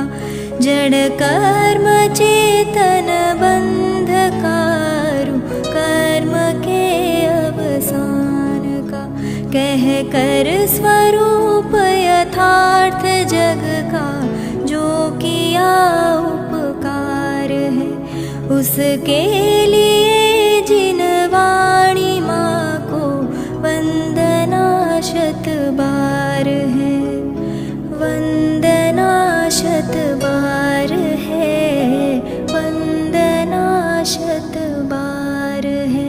का, जड़ कर्म चेतन बंधकारु कर्म के अवसान का, कह कर स्वरूप यथार्थ जग का, जो किया उपकार है उसके लिए जिन वाणी माँ को वंदना शत बार है, वंदना शत बार है, वंदना शत बार है।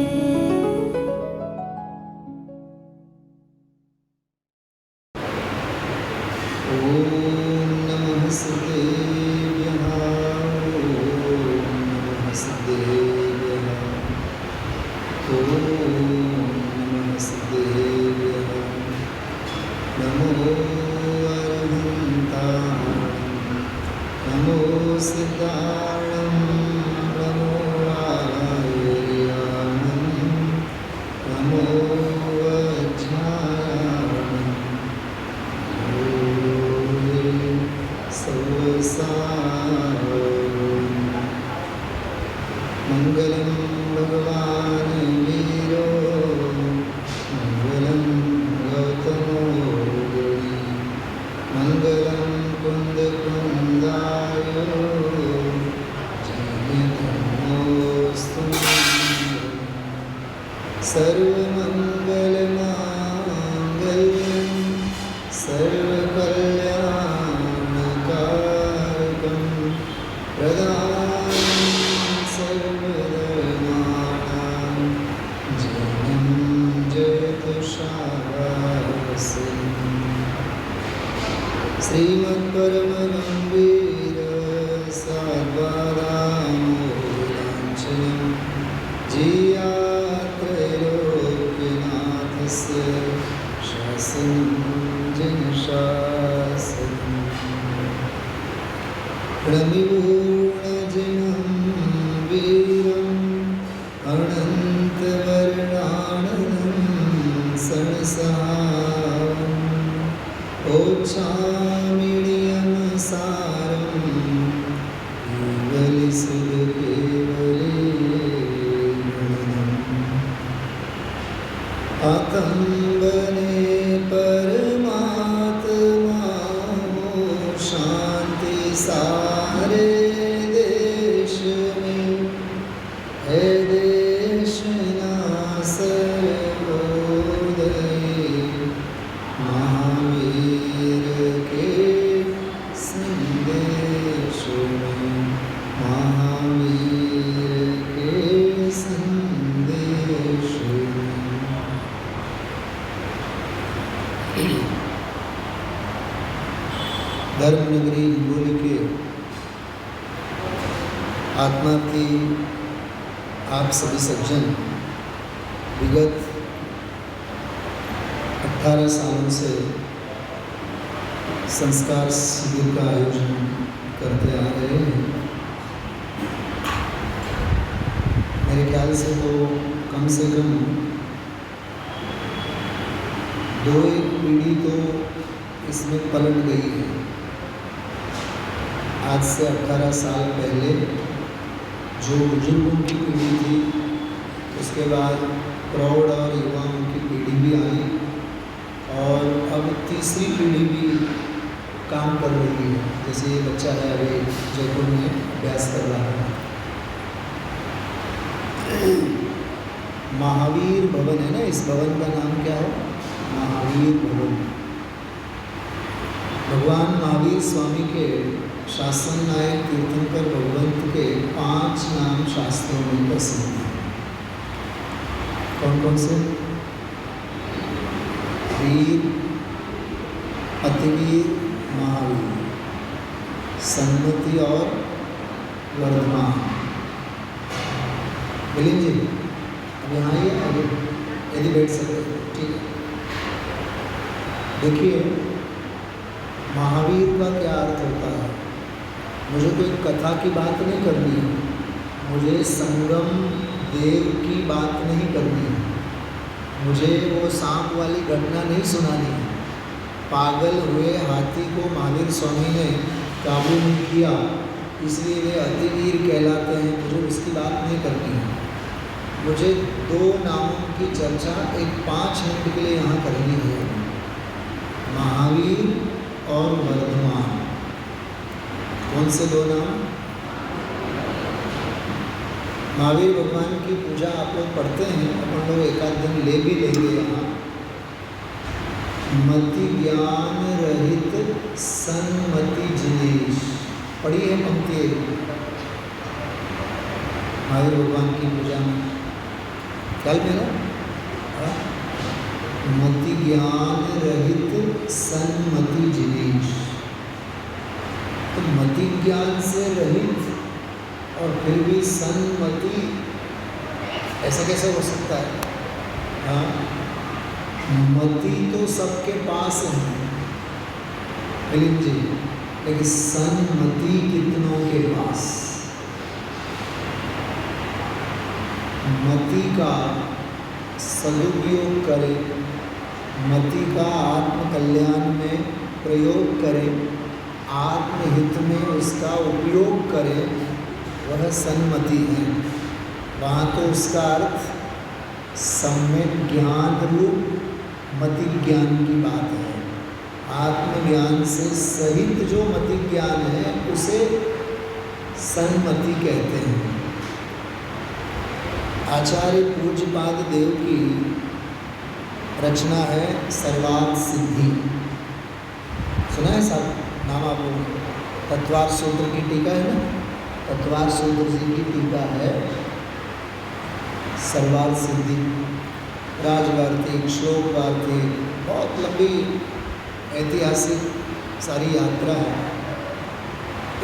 धर्मनगरी हिंगोली के आत्मा की आप सभी सज्जन विगत 18 सालों से संस्कार शिविर का आयोजन करते आ रहे हैं। मेरे ख्याल से तो कम से कम 2-1 पीढ़ी तो इसमें पलट गई है। आज से 18 साल पहले जो बुजुर्गों की पीढ़ी थी, उसके बाद प्रौढ़ और युवाओं की पीढ़ी भी आई और अब तीसरी पीढ़ी भी काम कर रही है। जैसे ये बच्चा है अभी जयपुर में अभ्यास कर रहा है। महावीर भवन है ना, इस भवन का नाम क्या है? महावीर भवन। भगवान महावीर स्वामी के शासन नायक तीर्थंकर भगवंत के 5 नाम शास्त्रों में प्रसिद्ध हैं। कौन कौन से? वीर, अतिवीर, महावीर, सन्मति और वर्धमान। मिलिंद जी अब यहाँ ही आगे यदि बैठ सकते हो, ठीक है। देखिए महावीर का क्या अर्थ होता है। मुझे कोई कथा की बात नहीं करनी है, मुझे संगम देव की बात नहीं करनी है, मुझे वो सांप वाली घटना नहीं सुनानी है। पागल हुए हाथी को महावीर स्वामी ने काबू में किया, इसलिए वे अतिवीर कहलाते हैं। मुझे उसकी बात नहीं करनी है। मुझे 2 नामों की चर्चा एक 5 मिनट के लिए यहाँ करनी है, महावीर और वर्धमान। कौन से 2 नाम? महावीर भगवान की पूजा आप लोग पढ़ते हैं, अपन लोग एक आध दिन ले भी लेंगे यहाँ। मति ज्ञान रहित सन्मति जिनेश, पढ़ी है पंक्ति महावीर भगवान की पूजा में, ख्याल में ना? मति ज्ञान रहित सन्मति जिनेश। तो मति ज्ञान से रहित और फिर भी सन्मति, ऐसा कैसे हो सकता है? हाँ, मति तो सबके पास है मिलिंद जी, लेकिन सन्मति कितनों के पास? मति का सदुपयोग करे, मति का आत्म कल्याण में प्रयोग करे, आत्महित में उसका उपयोग करे, वह सन्मति है। वहाँ तो उसका अर्थ सम्यक ज्ञान रूप मति ज्ञान की बात है। आत्मज्ञान से सहित जो मति ज्ञान है उसे सन्मति कहते हैं। आचार्य पूज्यपाद देव की रचना है सर्वार्थ सिद्धि, सुना है साहब नाम आप लोगों ने? तत्वार्थ सूत्र की टीका है ना, तत्वार्थ सूत्र जी की टीका है सर्वार्थ सिद्धि, राजवार्तिक, श्लोक वार्तिक, बहुत लंबी ऐतिहासिक सारी यात्रा है।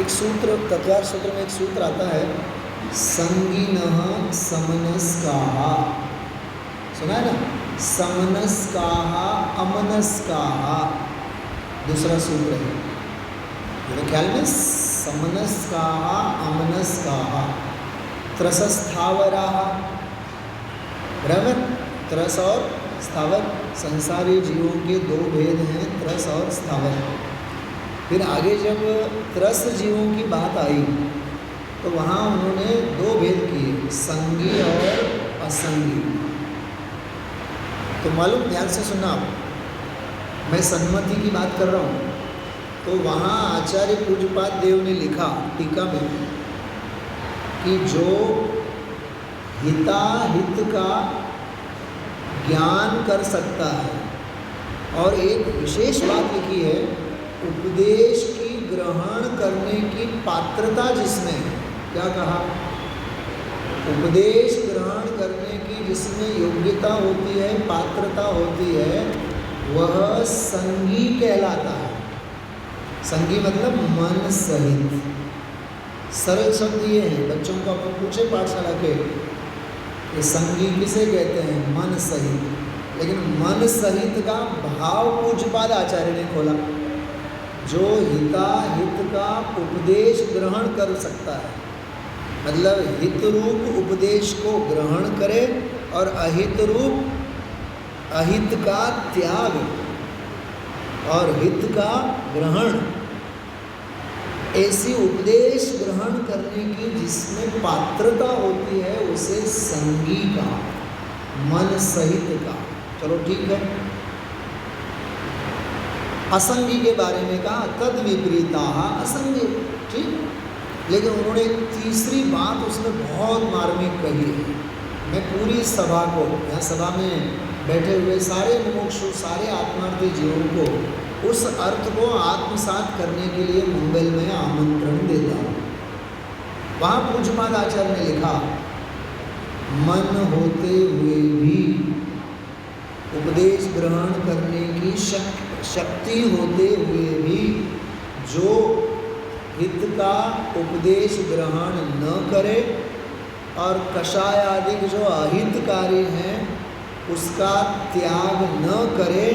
एक सूत्र, तत्वार्थ सूत्र में एक सूत्र आता है, संगिनः समनस्काः, सुना है ना? समनस्काः अमनस्काः, दूसरा सूत्र है मेरे ख्याल में, समनस्काः अमनस्काः, त्रसस्थावराः, बराबर? त्रस और स्थावर, संसारी जीवों के 2 भेद हैं, त्रस और स्थावर। फिर आगे जब त्रस जीवों की बात आई तो वहाँ उन्होंने 2 भेद किए, संगी और असंगी। तो मालूम, ध्यान से सुनना आप, मैं सन्मति की बात कर रहा हूँ। तो वहाँ आचार्य पूज्यपाद देव ने लिखा टीका में कि जो हिताहित का ज्ञान कर सकता है, और एक विशेष बात लिखी है, उपदेश की ग्रहण करने की पात्रता जिसमें है। क्या कहा? उपदेश ग्रहण करने की जिसमें योग्यता होती है, पात्रता होती है, वह संगी कहलाता है। संगी मतलब मन सहित। सरल शब्द ये है, बच्चों को अपन पूछे पाठशाला के कि संगी किसे कहते हैं? मन सहित। लेकिन मन सहित का भाव पूज्यपाद आचार्य ने खोला, जो हिताहित का उपदेश ग्रहण कर सकता है, मतलब हित रूप उपदेश को ग्रहण करे और अहित रूप अहित का त्याग और हित का ग्रहण, ऐसी उपदेश ग्रहण करने की जिसमें पात्रता होती है उसे संगी का, मन सहित का। चलो ठीक है। असंगी के बारे में कहा, तद विपरीता असंगी, ठीक। लेकिन उन्होंने एक तीसरी बात उसमें बहुत मार्मिक कही है। मैं पूरी सभा को, यहाँ सभा में बैठे हुए सारे मुमुक्षु, सारे आत्मार्थी जीवों को उस अर्थ को आत्मसात करने के लिए मंगल में आमंत्रण देता हूँ। वहाँ पूज्यपाद आचार्य ने लिखा, मन होते हुए भी उपदेश ग्रहण करने की शक्ति होते हुए भी जो हित का उपदेश ग्रहण न करे और कषाय आदि जो अहितकारी हैं उसका त्याग न करे,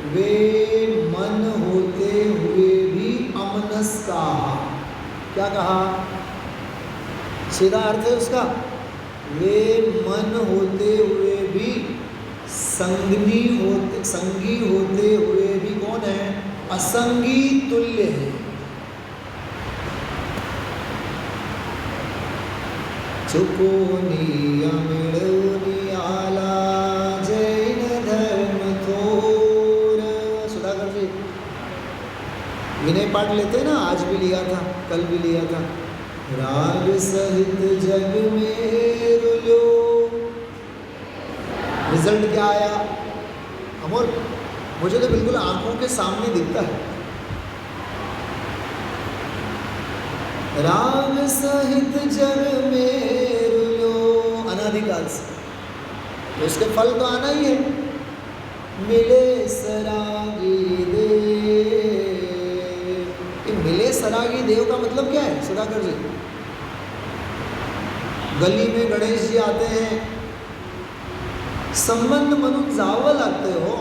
वे मन होते हुए भी अमनस्काः। क्या कहा? सीधा अर्थ है उसका, वे मन होते हुए भी संगी होते हुए भी कौन है? असंगी तुल्य है। चुकोनिया मेळवूनी आला जैन धर्म थोर। सुधाकर जी विनय पाठ लेते ना, आज भी लिया था, कल भी लिया था। राग सहित जग में रुलो, रिजल्ट क्या आया अमोल? मुझे तो बिल्कुल आंखों के सामने दिखता है। राग सहित जग में रुलो, अनादिकाल से, तो उसके फल तो आना ही है। मिले सरागी देव, मिले सरागी देव का मतलब क्या है सुधाकर जी? गली में गणेश जी आते हैं, संबंध म्हणून जावं लागते हो,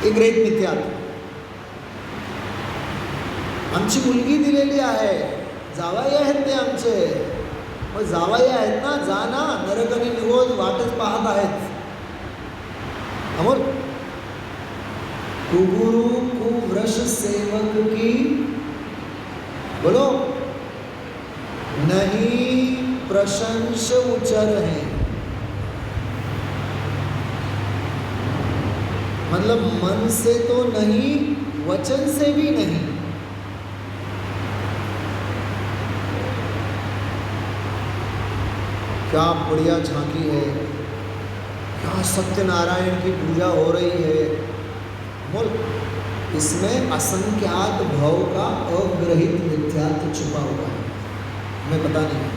एक ग्रेट मिथ्यात। आमची मुलगी दिलेली आहे, जावाई आहेत ते आमचे, मग जावाई आहेत ना, जा ना, नरक आणि निरोध वाटच पाहत आहेत। अमोल, कुगुरु कुव्रश सेवक की बोलो नहीं प्रशंस उचर है, मतलब मन से तो नहीं, वचन से भी नहीं। क्या बढ़िया झांकी है, क्या सत्यनारायण की पूजा हो रही है। बोल, इसमें असंख्यात भाव का अग्रहित मिथ्यात्व छुपा हुआ है, हमें पता नहीं।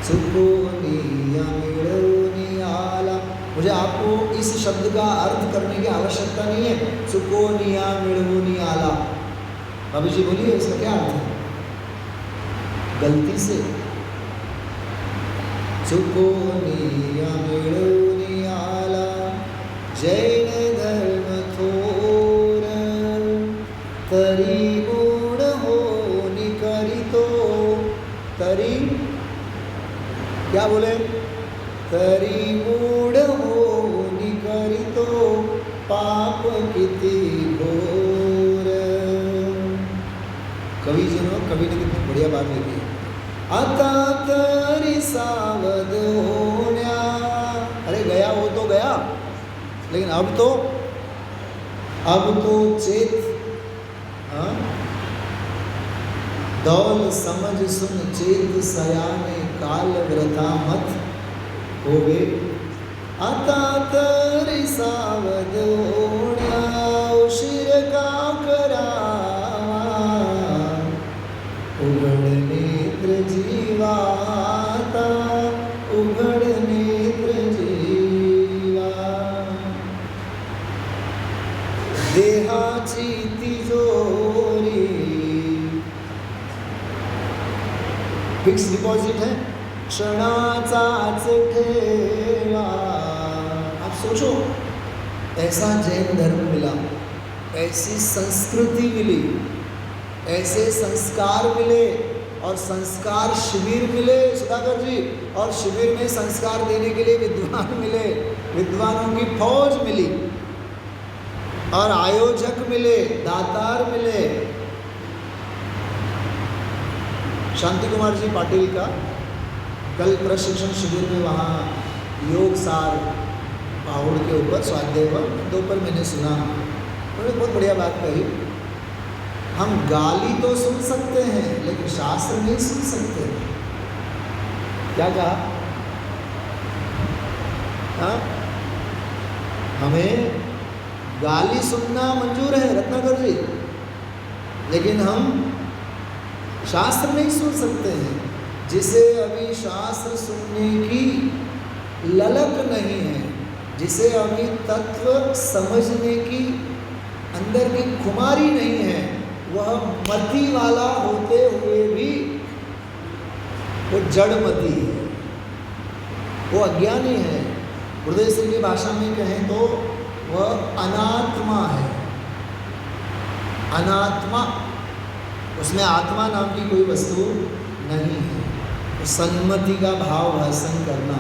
चुकोनिया मेळवूनी आला, मुझे आपको इस शब्द का अर्थ करने की आवश्यकता नहीं है। चुकोनिया मेळवूनी आला, भाभी जी बोलिए इसका क्या अर्थ है? गलती से चुकोनिया मेळवूनी आला जैन धर्म थोर, तरी गुण होनी करितो, तरी क्या बोले? तरी गुण होनी करितो, पाप किती घोर। कवि जी ने कितनी बढ़िया बात लिखी है। आता तरी सावध होण्या, अरे गया वो तो गया, लेकिन अब तो चेत, हाँ, दौल समझ सुन चेत सयाने, काल व्रता मत होवे। आता तरी सावध होण्या, उशीर का करावा, उघड नेत्र जीवाता, उघड नेत्र जीवा। देहाची तिजोरी फिक्स डिपॉजिट है, क्षणाचाच ठेवा। आप सोचो, ऐसा जैन धर्म मिला, ऐसी संस्कृति मिली, ऐसे संस्कार मिले, और संस्कार शिविर मिले सुधाकर जी, और शिविर में संस्कार देने के लिए विद्वान मिले, विद्वानों की फौज मिली, और आयोजक मिले, दातार मिले। शांति कुमार जी पाटिल का कल प्रशिक्षण शिविर में वहाँ योग सार पाहुड़ के ऊपर स्वाध्याय हुआ, दोपहर मैंने सुना, उन्होंने बहुत बढ़िया बात कही। हम गाली तो सुन सकते हैं, लेकिन शास्त्र नहीं सुन सकते। क्या कहा? हाँ, हमें गाली सुनना मंजूर है रत्नाकर जी, लेकिन हम शास्त्र नहीं सुन सकते हैं। जिसे अभी शास्त्र सुनने की ललक नहीं है, जिसे अभी तत्व समझने की अंदर की खुमारी नहीं है, वह मति वाला होते हुए भी वो जड़मती है, वो अज्ञानी है। हृदय सिंह की भाषा में कहें तो वह अनात्मा है। अनात्मा, उसमें आत्मा नाम की कोई वस्तु नहीं है। तो सन्मति का भाव भाषण करना,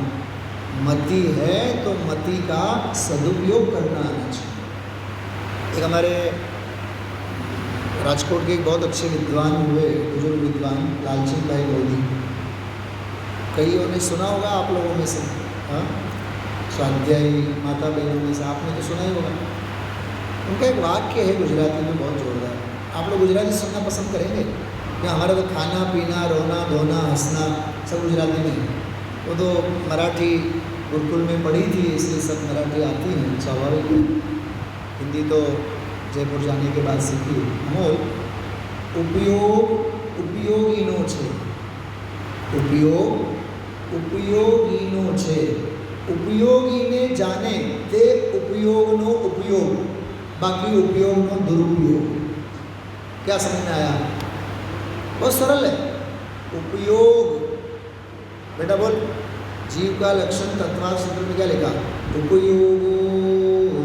मति है तो मति का सदुपयोग करना आना चाहिए। एक हमारे राजकोट के एक बहुत अच्छे विद्वान हुए, बुजुर्ग विद्वान लालचंद भाई लोधी, कईयों ने सुना होगा आप लोगों में से, हाँ, स्वाध्यायी माता बहनों में से आपने तो सुना ही होगा। उनका एक वाक्य है गुजराती में बहुत जोरदार। आप लोग गुजराती सुनना पसंद करेंगे या? हमारा तो खाना पीना रोना धोना हंसना सब गुजराती में है। वो तो मराठी गुरुकुल में पढ़ी थी इसलिए सब मराठी आती है, स्वाभाविक है। हिंदी तो जयपुर जाने के बाद सीखी। अमोल, ઉપયોગીનો છે, ઉપયોગીનો છે, ઉપયોગીને જાણે તે ઉપયોગનો उपयोग, बाकी उपयोगનો दुरुपयोग। क्या समझ में आया? बहुत सरल है। उपयोग, बेटा बोल, जीव का लक्षण तत्वार्थ सूत्र में क्या लिखा? उपयोगो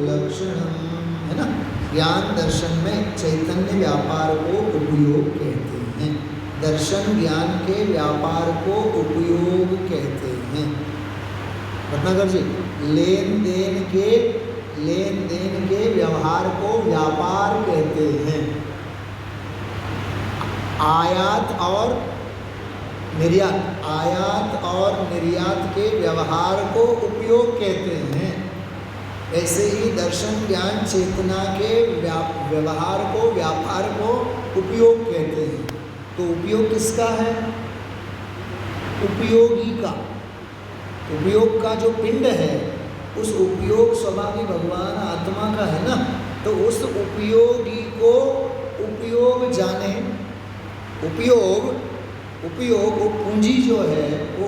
लक्षणम, है ना। ज्ञान दर्शन में चैतन्य व्यापार को उपयोग कहते हैं। दर्शन ज्ञान के व्यापार को उपयोग कहते हैं। रत्नाकर जी, लेन देन के व्यवहार को व्यापार कहते हैं। आयात और निर्यात के व्यवहार को उपयोग कहते हैं। ऐसे ही दर्शन ज्ञान चेतना के व्यवहार को व्यापार को उपयोग कहते हैं। तो उपयोग किसका है? उपयोगी का। उपयोग का जो पिंड है उस उपयोग स्वभावी भगवान आत्मा का है ना। तो उस उपयोगी को उपयोग जाने, उपयोग वो पूंजी जो है वो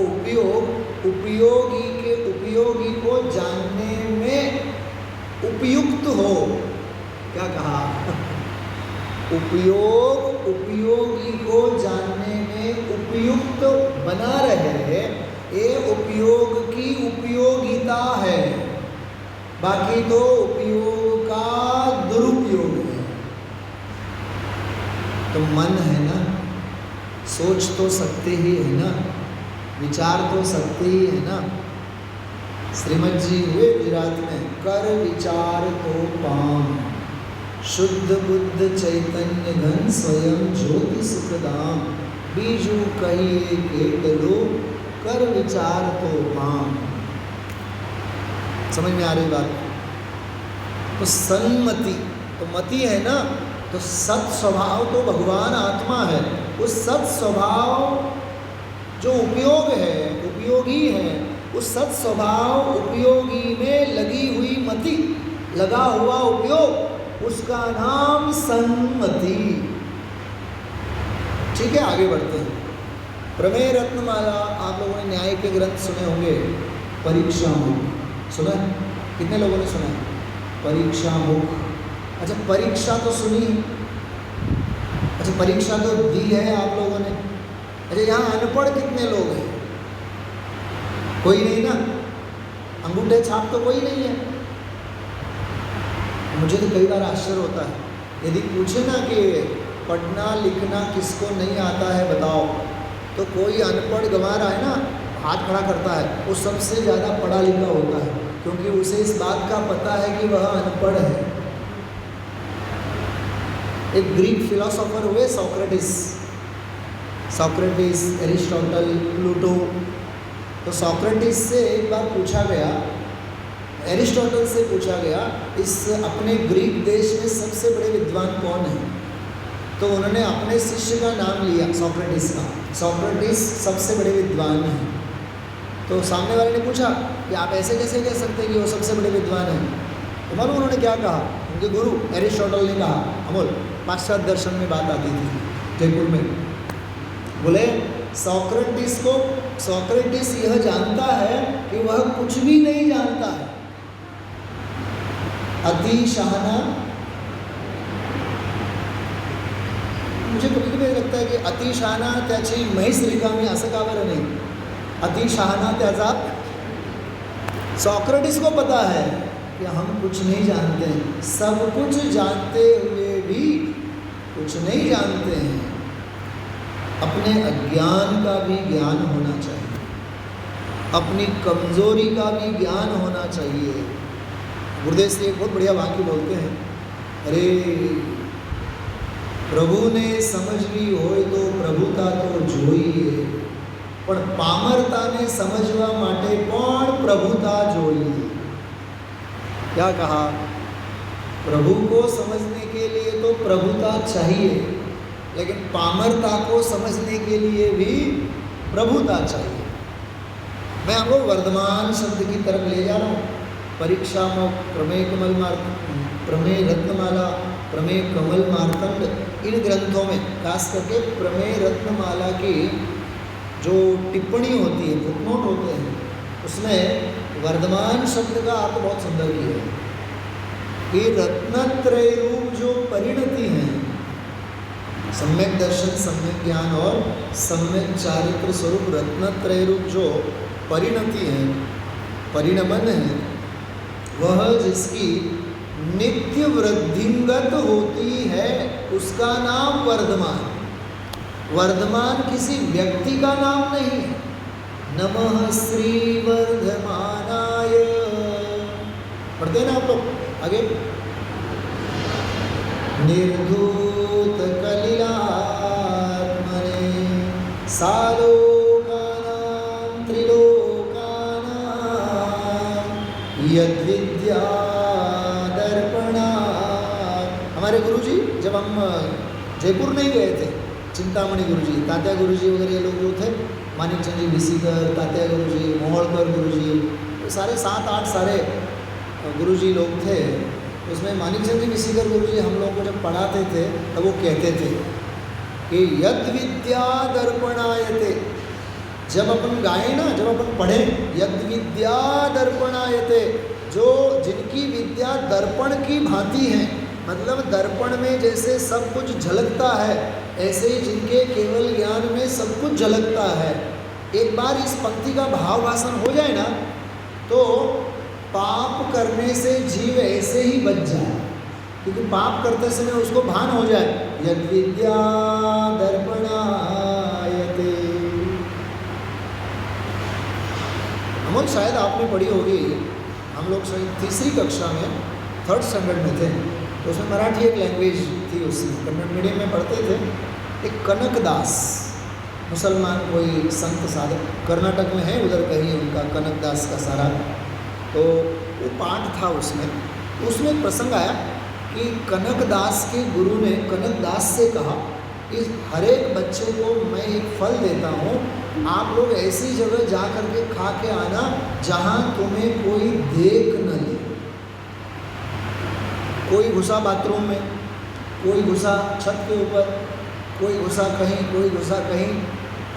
उपयोगी को जानने में उपयुक्त हो। क्या कहा? उपयोगी को जानने में उपयुक्त बना रहे, ये उपयोग की उपयोगिता है। बाकी तो उपयोग का दुरुपयोग है। तो मन है ना, सोच तो सकते ही है ना, विचार तो सकते ही है ना। श्रीमद जी हुए गुजरात में, कर विचार तो पाम, शुद्ध बुद्ध चैतन्य घन स्वयं ज्योति सुखदाम, बीजू कहिए केटलो, कर विचार तो पाम। समझ में आ रही बात? तो सन्मति, तो मति है ना, तो सत स्वभाव तो भगवान आत्मा है। उस सत स्वभाव जो उपयोगी है, उस सत स्वभाव उपयोगी में लगी हुई मति, लगा हुआ उपयोग, उसका नाम सन्मति। ठीक है, आगे बढ़ते हैं। प्रमेय रत्नमाला आप लोगों ने न्याय के ग्रंथ सुने होंगे। परीक्षा मुख सुना है? कितने लोगों ने सुना है? परीक्षा मुख। अच्छा, परीक्षा तो सुनी। अच्छा, परीक्षा तो दी है आप लोगों ने। अच्छा, यहाँ अनपढ़ कितने लोग हैं? कोई नहीं ना? अंगूठे छाप तो कोई नहीं है। मुझे तो कई बार आश्चर्य होता है, यदि पूछे ना कि पढ़ना लिखना किसको नहीं आता है बताओ, तो कोई अनपढ़ गंवा रहा है ना, हाथ खड़ा करता है, वो सबसे ज़्यादा पढ़ा लिखा होता है, क्योंकि उसे इस बात का पता है कि वह अनपढ़ है। एक ग्रीक फिलोसोफर हुए सॉक्रेटिस, एरिस्टोटल, प्लूटो। तो सॉक्रेटिस से एक बार पूछा गया, एरिस्टोटल से पूछा गया, इस अपने ग्रीक देश में सबसे बड़े विद्वान कौन है? तो उन्होंने अपने शिष्य का नाम लिया, सॉक्रेटिस का। सॉक्रेटिस सबसे बड़े विद्वान हैं। तो सामने वाले ने पूछा कि आप ऐसे कैसे कह सकते हैं कि वो सबसे बड़े विद्वान हैं? तो मालूम उन्होंने क्या कहा? उनके गुरु एरिस्टोटल ने कहा, अमोल, पाश्चात्य दर्शन में बात आती थी जयपुर में, बोले सॉक्रेटिस यह जानता है कि वह कुछ भी नहीं जानता है। अति शहाना, मुझे कभी कभी लगता है कि अति शहाना त्याची म्हैस रिकामी, असं का बरं नाही? अति शहाना त्याचा, सॉक्रेटिस को पता है कि हम कुछ नहीं जानते हैं, सब कुछ जानते हुए भी कुछ नहीं जानते हैं। अपने अज्ञान का भी ज्ञान होना चाहिए, अपनी कमजोरी का भी ज्ञान होना चाहिए। गुरुदेव श्री एक बहुत बढ़िया वाक्य बोलते हैं, अरे प्रभु ने समझ ली हो तो प्रभुता तो जोइए, પણ પામરતાને સમજવા માટે પણ પ્રભુતા જોઈએ. क्या कहा? प्रभु को समझने के लिए तो प्रभुता चाहिए, लेकिन पामरता को समझने के लिए भी प्रभुता चाहिए. मैं आपको वर्धमान शब्द की तरफ ले जा रहा हूँ. परीक्षा में प्रमेय रत्नमाला, प्रमेय कमल मार्तंड, इन ग्रंथों में खास करके प्रमेय रत्नमाला की जो टिप्पणी होती है, फुटनोट होते हैं, उसमें वर्धमान शब्द का अर्थ बहुत सुंदर किया है कि रत्नत्रय रूप जो परिणति है, सम्यक दर्शन, सम्यक ज्ञान और सम्यक चारित्र स्वरूप रत्नत्रय रूप जो परिणति है, परिणमन है, वह जिसकी नित्य वृद्धिंगत होती है उसका नाम वर्धमान. वर्धमान किसी व्यक्ति का नाम नहीं है. नमः श्री वर्धमानाय. पढ़ते हैं ना आप लोग आगे. निर्धूत कलिलात्मने सालोकानां त्रिलोकानां यद्विद्या दर्पणात्. हमारे गुरुजी जब हम जयपुर नहीं गए थे, चिंतामणि गुरुजी, तात्या गुरुजी वगैरह ये लोग जो थे, मानिकचंद जी विसीकर, तात्या गुरुजी, मोहड़कर गुरुजी, तो सारे 7-8 सारे गुरुजी लोग थे. उसमें मानिकचंद जी विसीकर गुरुजी हम लोग को जब पढ़ाते थे तब वो कहते थे कि यद विद्या दर्पणायते. जब अपन गाए ना, जब अपन पढ़े यद विद्या दर्पणायते, जो जिनकी विद्या दर्पण की भांति है, मतलब दर्पण में जैसे सब कुछ झलकता है, ऐसे ही जिनके केवल ज्ञान में सब कुछ झलकता है. एक बार इस पंक्ति का भाव भाषण हो जाए ना तो पाप करने से जीव ऐसे ही बच जाए, क्योंकि पाप करते समय उसको भान हो जाए यद विद्या दर्पणायते. अमोल शायद आपने पढ़ी होगी, हम लोग शायद 3री कक्षा में 3rd स्टैंडर्ड में थे, तो उसमें मराठी एक लैंग्वेज थी, उसमें कन्नड़ मीडियम में पढ़ते थे. एक कनकदास मुसलमान कोई संत साधक कर्नाटक में है, उधर कहीं उनका कनकदास का सारा, तो वो पाठ था उसमें एक प्रसंग आया कि कनकदास के गुरु ने कनकदास से कहा कि हर एक बच्चे को मैं एक फल देता हूँ, आप लोग ऐसी जगह जा कर के खा के आना जहाँ तुम्हें कोई देख न ले. कोई घुसा बाथरूम में, कोई घुसा छत के ऊपर, कोई घुसा कहीं, कोई घुसा कहीं,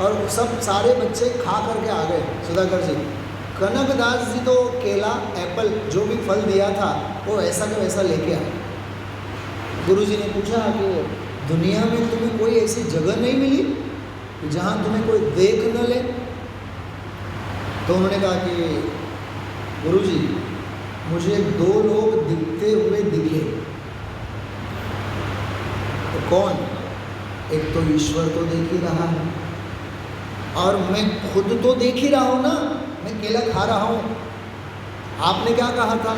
और सब सारे बच्चे खा करके आ गए. सुधाकर जी, कनकदास जी तो केला, एप्पल जो भी फल दिया था वो ऐसा का वैसा लेके आए. गुरुजी ने पूछा कि दुनिया में तुम्हें कोई ऐसी जगह नहीं मिली जहाँ तुम्हें कोई देख न ले? तो उन्होंने कहा कि गुरुजी मुझे 2 लोग दिखते हुए दिखे. तो कौन? एक तो ईश्वर तो देख ही रहा है, और मैं खुद तो देख ही रहा हूँ ना, मैं केला खा रहा हूँ. आपने क्या कहा था?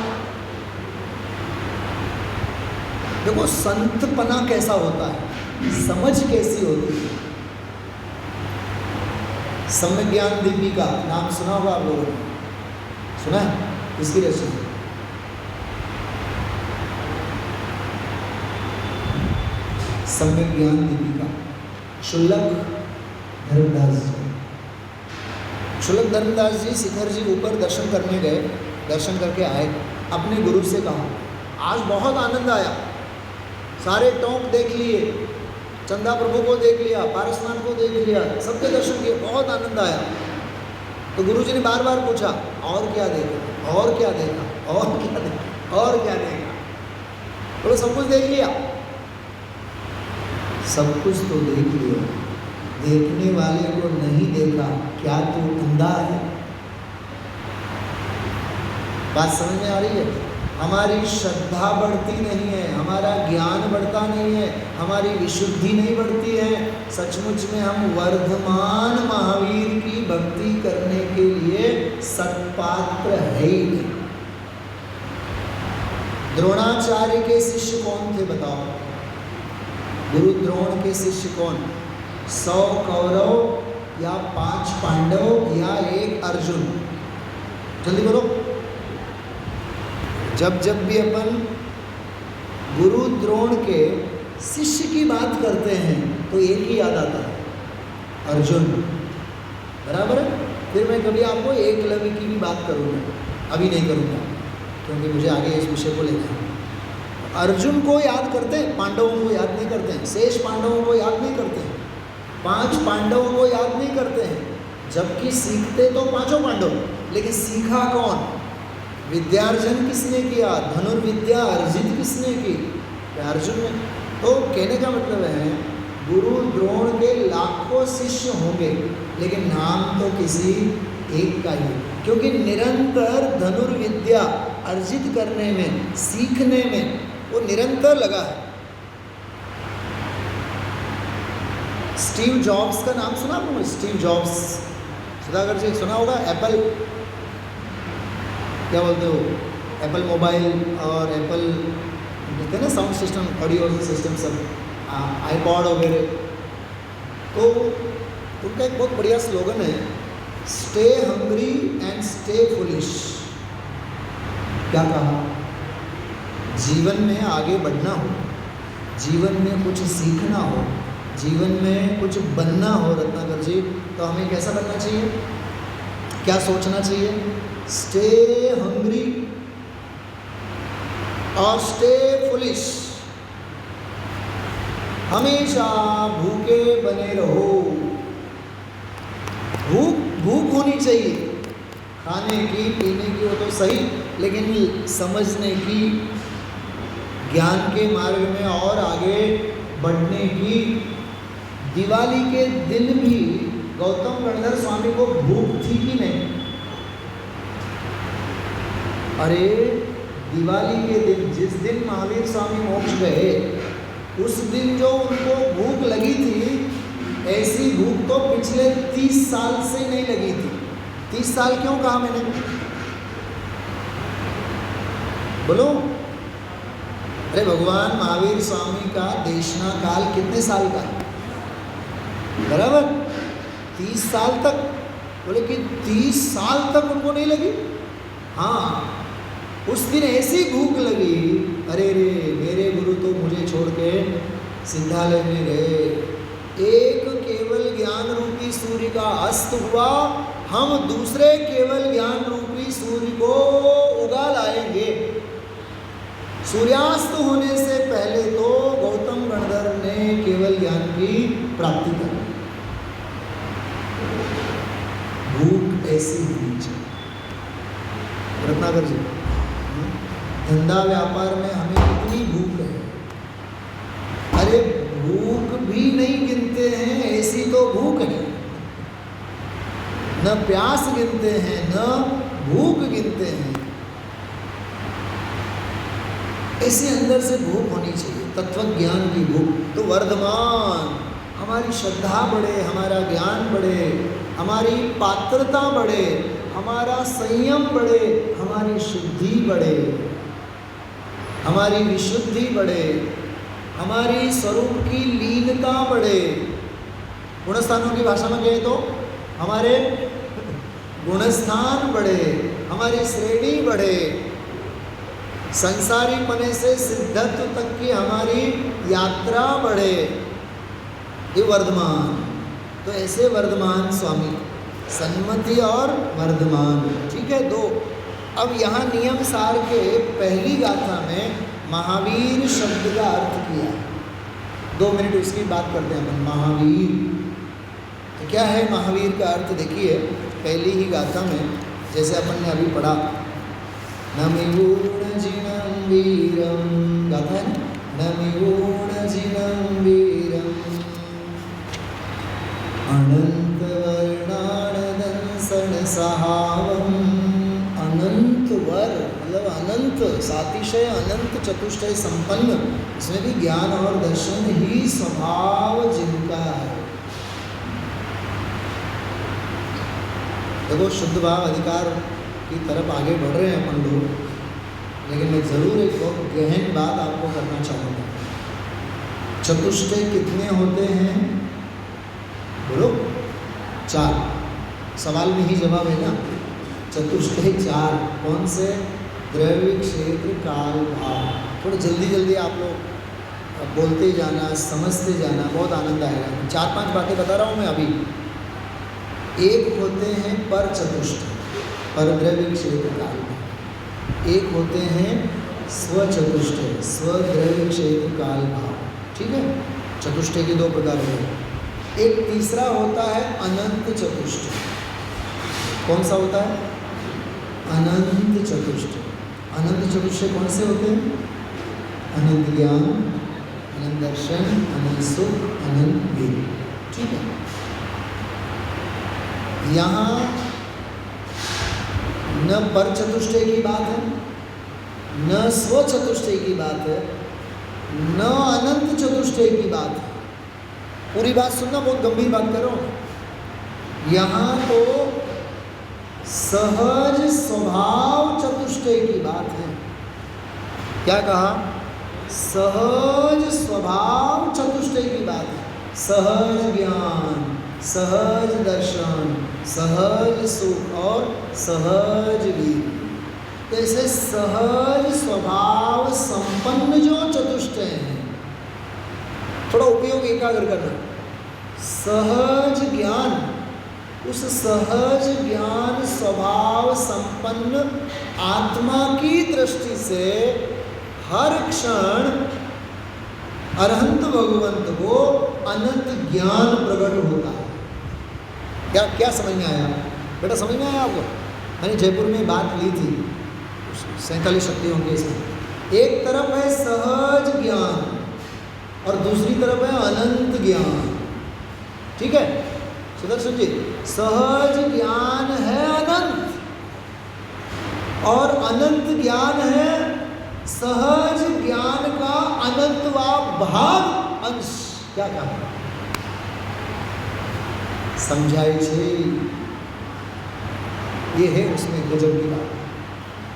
देखो संतपना कैसा होता है, समझ कैसी होती है. सम्यक ज्ञान दीपिका नाम सुना होगा आप लोगों ने, सुना है? किसकी रचना? सम्यक ज्ञान दीपिका शुल्लक धर्मदास जी. शुल्लक धर्मदास जी शिखर जी ऊपर दर्शन करने गए, दर्शन करके आए, अपने गुरु से कहा आज बहुत आनंद आया, सारे टोंक देख लिए, चंदा प्रभु को देख लिया, पारसनाथ को देख लिया, सबके दर्शन किए, बहुत आनंद आया. तो गुरुजी ने बार बार पूछा और क्या देखा, और क्या देखा, और क्या देखा, और क्या देखा? बोलो सब कुछ देख लिया. सब कुछ तो देख लिया, देखने वाले को नहीं देखा, क्या तू अंधा है? बात समझ में आ रही है? हमारी श्रद्धा बढ़ती नहीं है, हमारा ज्ञान बढ़ता नहीं है, हमारी विशुद्धि नहीं बढ़ती है. सचमुच में हम वर्धमान महावीर की भक्ति करने के लिए सत्पात्र है ही नहीं. द्रोणाचार्य के शिष्य कौन थे बताओ? गुरु द्रोण के शिष्य कौन? 100 कौरव या 5 पांडव या 1 अर्जुन? जल्दी बोलो। जब जब भी अपन गुरु द्रोण के शिष्य की बात करते हैं तो एक ही याद आता है, अर्जुन। बराबर है। फिर मैं कभी आपको एकलव्य की भी बात करूँगा, अभी नहीं करूँगा क्योंकि मुझे आगे इस विषय को लेना है। अर्जुन को याद करते हैं, पांडवों को याद नहीं करते हैं, शेष पांडवों को याद नहीं करते हैं, 5 पांडवों को याद नहीं करते हैं, जबकि सीखते तो 5 पांडव, लेकिन सीखा कौन? विद्यार्जन किसने किया? धनुर्विद्या अर्जित किसने की? अर्जुन ने। तो कहने का मतलब है गुरु द्रोण के लाखों शिष्य होंगे, लेकिन नाम तो किसी एक का ही, क्योंकि निरंतर धनुर्विद्या अर्जित करने में, सीखने में वो निरंतर लगा है। स्टीव जॉब्स का नाम सुना आपने? स्टीव जॉब्स, सुधाकर जी सुना होगा। एप्पल, क्या बोलते हो, एप्पल मोबाइल और एप्पल कहते हैं ना साउंड सिस्टम, ऑडियो सिस्टम सब, आईपॉड वगैरह। तो उनका एक बहुत बढ़िया स्लोगन है, stay hungry and stay foolish. क्या कहा? जीवन में आगे बढ़ना हो, जीवन में कुछ सीखना हो, जीवन में कुछ बनना हो रत्नाकर जी, तो हमें कैसा बनना चाहिए? क्या सोचना चाहिए? स्टे हंग्री और स्टे फुलिश। हमेशा भूखे बने रहो। भूख होनी चाहिए, खाने की, पीने की, वो तो सही, लेकिन समझने की, ज्ञान के मार्ग में और आगे बढ़ने की। दिवाली के दिन भी गौतम गणधर स्वामी को भूख थी कि नहीं? अरे दिवाली के दिन, जिस दिन महावीर स्वामी मोक्ष गए, उस दिन जो उनको भूख लगी थी, ऐसी भूख तो पिछले 30 साल से नहीं लगी थी। 30 साल क्यों कहा मैंने? बोलो। अरे भगवान महावीर स्वामी का देशना काल कितने साल का है? बराबर 30 साल तक। बोले कि 30 साल तक उनको नहीं लगी? हाँ, उस दिन ऐसी भूख लगी, अरे रे मेरे गुरु तो मुझे छोड़ के सिद्धालय में गए। एक केवल ज्ञान रूपी सूर्य का अस्त हुआ, हम दूसरे केवल ज्ञान रूपी सूर्य को उगा लाएंगे। सूर्यास्त होने से पहले तो गौतम गणधर ने केवल ज्ञान की प्राप्ति कर ली। भूख ऐसी होनी चाहिए। रत्नाकर जी, धंधा व्यापार में हमें कितनी भूख है? अरे भूख भी नहीं गिनते हैं, ऐसी तो भूख है। न प्यास गिनते हैं, न भूख गिनते हैं। ऐसे अंदर से भूख होनी चाहिए, तत्व ज्ञान की भूख। तो वर्धमान, हमारी श्रद्धा बढ़े, हमारा ज्ञान बढ़े, हमारी पात्रता बढ़े, हमारा संयम बढ़े, हमारी शुद्धि बढ़े, हमारी विशुद्धि बढ़े, हमारी स्वरूप की लीनता बढ़े। गुणस्थानों की भाषा में कहें तो हमारे गुणस्थान बढ़े, हमारी श्रेणी बढ़े, संसारी पने से सिद्धत्व तक की हमारी यात्रा बढ़े। ये वर्धमान। तो ऐसे वर्धमान स्वामी, सन्मति और वर्धमान, ठीक है। 2 अब यहाँ नियम सार के पहली गाथा में महावीर शब्द का अर्थ किया। 2 मिनट उसकी बात करते हैं अपन। महावीर तो क्या है? महावीर का अर्थ देखिए पहली ही गाथा में, जैसे अपन ने अभी पढ़ा, नमिगूढ़जिनं वीरं, गाथा है ना, नमिगूढ़जिनं वीरं अनंतवर्णानदंसनसहावं। अनंत वर मतलब अनंत, सातिशय अनंत चतुष्टय संपन्न, इसमें भी ज्ञान और दर्शन ही स्वभाव जिनका है। देखो शुद्ध भाव अधिकार की तरफ आगे बढ़ रहे हैं अपन लोग, लेकिन मैं ज़रूर एक बहुत गहन बात आपको करना चाहूँगा। चतुष्टय कितने होते हैं? बोलो। 4 सवाल में ही जवाब है ना। चतुष्टय 4 कौन से? द्रव्य, क्षेत्र, काल, भाव। थोड़ा जल्दी जल्दी आप लोग बोलते जाना, समझते जाना, बहुत आनंद आएगा। 4-5 बातें बता रहा हूँ मैं अभी। एक होते हैं पर चतुष्टय, पर द्रव्य, क्षेत्र, काल, भाव। एक होते हैं स्व चतुष्टय, स्व द्रव्य, क्षेत्र, काल, भाव। ठीक है, चतुष्टय के 2 प्रकार हैं। एक तीसरा होता है अनंत चतुष्टय। कौन सा होता है? अनंत चतुष्टय। अनंत चतुष्टय कौन से होते हैं? अनंत ज्ञान, अनंत दर्शन, अनंत सुख, अनंत वीर। ठीक है, यहाँ न पर चतुष्टय की बात है, न स्व चतुष्टय की बात है, न अनंत चतुष्टय की बात है। पूरी बात सुनना, बहुत गंभीर बात कर रहा हूँ। यहाँ तो सहज स्वभाव चतुष्टय की बात है। क्या कहा? सहज स्वभाव चतुष्टय की बात है। सहज ज्ञान, सहज दर्शन, सहज सुख और सहज वीर। जैसे सहज स्वभाव संपन्न जो चतुष्टय हैं, थोड़ा उपयोग एकाग्र करना। सहज ज्ञान, उस सहज ज्ञान स्वभाव संपन्न आत्मा की दृष्टि से हर क्षण अरहंत भगवंत को अनंत ज्ञान प्रकट होता है। क्या क्या समझ में आया बेटा? समझ में आया आपको? मैंने जयपुर में बात ली थी 47 शक्तियों के इसमें। एक तरफ है सहज ज्ञान और दूसरी तरफ है अनंत ज्ञान। ठीक है सुदर्शन जी, सहज ज्ञान है अनंत और अनंत ज्ञान है सहज ज्ञान का अनंतवा भाग अंश। क्या कहा? समझाई छे, ये है उसमें गजब की बात।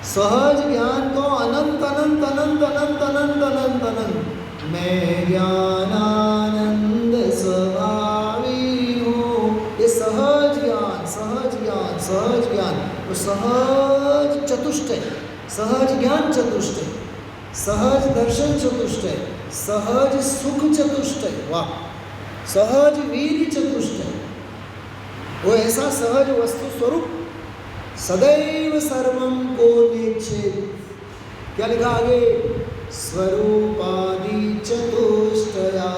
सहज ज्ञान तो अनंत अनंत अनंत अनंत अनंत अनंत अनंत मैं ज्ञानानंद स्वभावी हूँ। ये सहज ज्ञान, सहज ज्ञान, सहज ज्ञान, तो सहज चतुष्टय, सहज ज्ञान चतुष्टय, सहज दर्शन चतुष्टय, सहज सुख चतुष्टय, वाह, सहज वीर चतुष्टय। वो ऐसा सहज वस्तु स्वरूप सदैव सर्वम को निच्छेद। क्या लिखा आगे? स्वरूपादि चतुष्टया।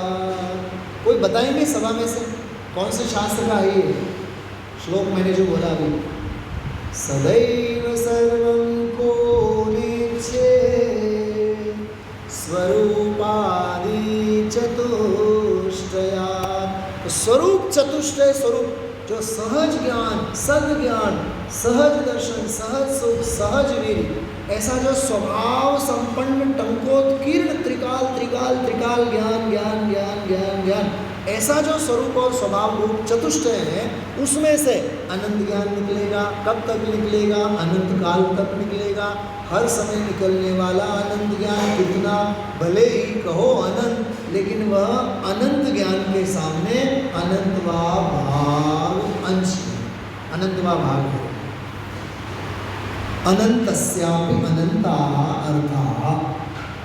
कोई बताएंगे सभा में से कौन से शास्त्र का है ये श्लोक? मैंने जो बोला अभी, सदैव सर्वम को निच्छेद स्वरूपादि चतुष्टया। स्वरूप चतुष्टय स्वरूप जो सहज ज्ञान, सद ज्ञान, सहज दर्शन, सहज सुख, सहज वीर, ऐसा जो स्वभाव संपन्न टंकोत्कीर्ण त्रिकाल त्रिकाल त्रिकाल ज्ञान ज्ञान ज्ञान ज्ञान ज्ञान, ऐसा जो स्वरूप और स्वभाव रूप चतुष्टय है, उसमें से अनंत ज्ञान निकलेगा। कब तक निकलेगा? अनंत काल तक निकलेगा। हर समय निकलने वाला अनंत ज्ञान कितना भले ही कहो अनंत, लेकिन वह अनंत ज्ञान के सामने अनंतवा भाग अंश है, अनंतवा भाग है। अनंतस्यापि अनंताः अर्थाः।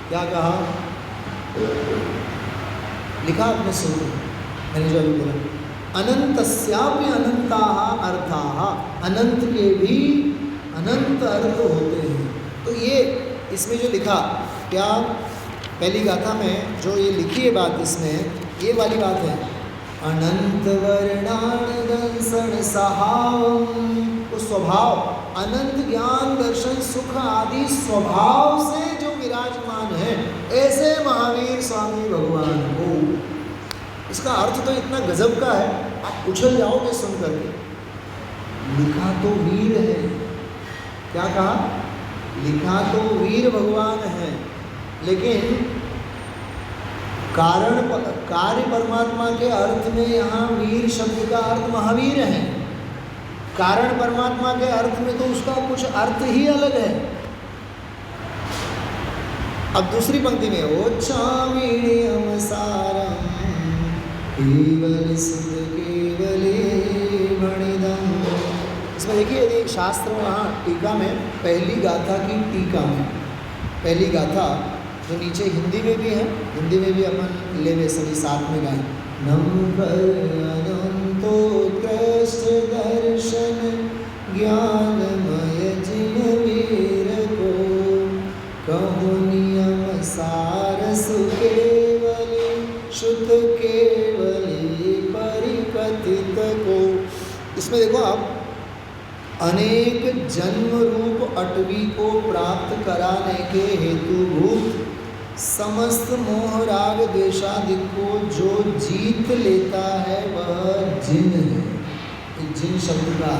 क्या कहा? लिखा आपने सुना, मैंने जो अभी बोला, अनंतस्यापि अनंताः अर्थाः, अनंत के भी अनंत अर्थ होते हैं। तो ये इसमें जो लिखा, क्या पहली गाथा में जो ये लिखी है बात, इसमें ये वाली बात है, अनंत वर्णान दंसन सहावम। वो स्वभाव, अनंत ज्ञान दर्शन सुख आदि स्वभाव से जो विराजमान है, ऐसे महावीर स्वामी भगवान को। इसका अर्थ तो इतना गजब का है, आप उछल जाओगे सुन करके। लिखा तो वीर है, क्या कहा? लिखा तो वीर भगवान है, लेकिन कारण कार्य परमात्मा के अर्थ में यहाँ वीर शब्द का अर्थ महावीर है। कारण परमात्मा के अर्थ में तो उसका कुछ अर्थ ही अलग है। अब दूसरी पंक्ति में, ओच्छामीण्यम सारम केवल सुध केवले देखिए यदि शास्त्र वहाँ टीका में पहली गाथा की टीका में पहली गाथा जो नीचे हिंदी में भी है, हिंदी में भी अपन लेवे सभी साथ में गाएं। नंबर अनंतोत्कृष्ट दर्शन ज्ञानमय जिन वीर को, कहूँ नियम सार सुकेवली शुद्ध केवली परिकथित को। इसमें देखो आप, अनेक जन्म रूप अटवी को प्राप्त कराने के हेतुभूत समस्त मोह राग द्वेषादि को जो जीत लेता है वह जिन है। जिन शब्द का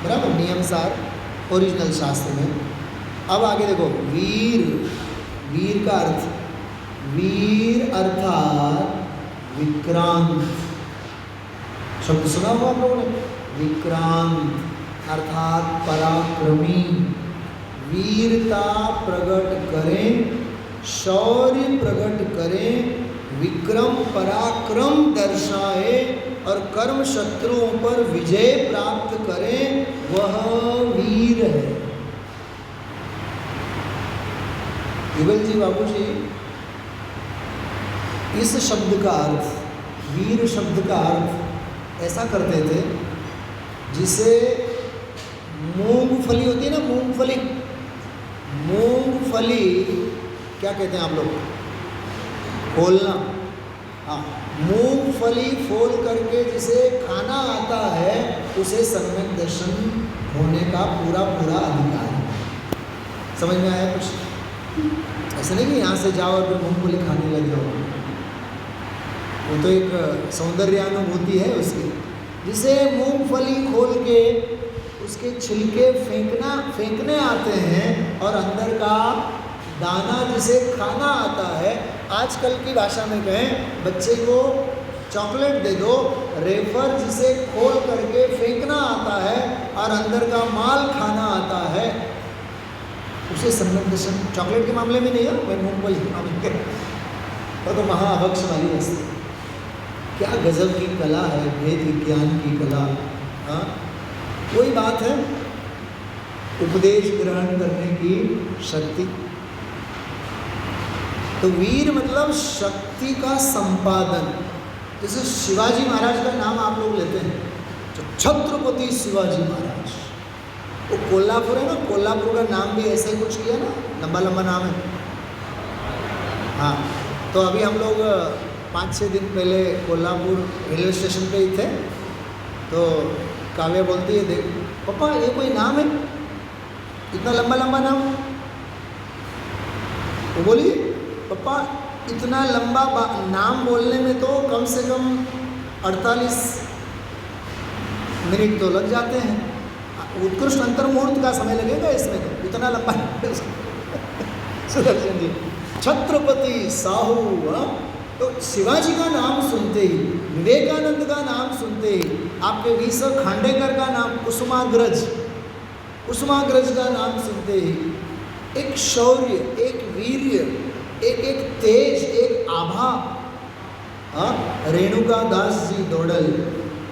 बराबर नियमसार ओरिजिनल शास्त्र में। अब आगे देखो, वीर, वीर का अर्थ, वीर अर्थात विक्रांत। शब्द सुना हुआ आप लोगों ने, विक्रांत अर्थात पराक्रमी। वीरता प्रकट करें, शौर्य प्रकट करें, विक्रम पराक्रम दर्शाए और कर्म शत्रुओं पर विजय प्राप्त करें, वह वीर है। युगल जी बाबू जी इस शब्द का अर्थ, वीर शब्द का अर्थ ऐसा करते थे जिसे मूंगफली होती है ना, मूंगफली, मूंगफली क्या कहते हैं आप लोग, खोलना। हाँ, मूंगफली खोल करके जिसे खाना आता है उसे सम्यक दर्शन होने का पूरा पूरा अधिकार है। समझ में आया कुछ? ऐसा नहीं कि यहाँ से जाओ और फिर मूंगफली खाने लग जाओ, वो तो एक सौंदर्यानुभूति है उसकी। जिसे मूंगफली खोल के उसके छिलके फेंकने आते हैं और अंदर का दाना जिसे खाना आता है। आजकल की भाषा में कहें, बच्चे को चॉकलेट दे दो, रेफर जिसे खोल करके फेंकना आता है और अंदर का माल खाना आता है, उसे सम्यक दर्शन। चॉकलेट के मामले में नहीं है, मैं मूंगफली के मामले में, वो तो महाअभक्ष वाली वस्तु। क्या गजब की कला है, भेद विज्ञान की कला। हाँ, वही बात है, उपदेश ग्रहण करने की शक्ति। तो वीर मतलब शक्ति का संपादन। जैसे शिवाजी महाराज का नाम आप लोग लेते हैं, तो छत्रपति शिवाजी महाराज, वो कोल्हापुर है ना, कोल्हापुर का नाम भी ऐसे ही कुछ किया ना, लंबा लंबा नाम है। हाँ, तो अभी हम लोग 5-6 दिन पहले कोल्हापुर रेलवे स्टेशन पे ही थे, तो काव्या बोलती है, देख पापा ये कोई नाम है, इतना लंबा लंबा नाम। वो बोली, पापा इतना लंबा नाम बोलने में तो कम से कम 48 मिनट तो लग जाते हैं, उत्कृष्ट अंतर्मुहूर्त का समय लगेगा इसमें, तो इतना लंबा। सुदर्शन जी, छत्रपति साहू। तो शिवाजी का नाम सुनते ही, विवेकानंद का नाम सुनते ही, आपके वी.स. खांडेकर का नाम, कुसुमाग्रज का नाम सुनते ही एक शौर्य, एक वीर्य, एक तेज, एक आभा। हाँ, रेणुका दास जी दौड़ल,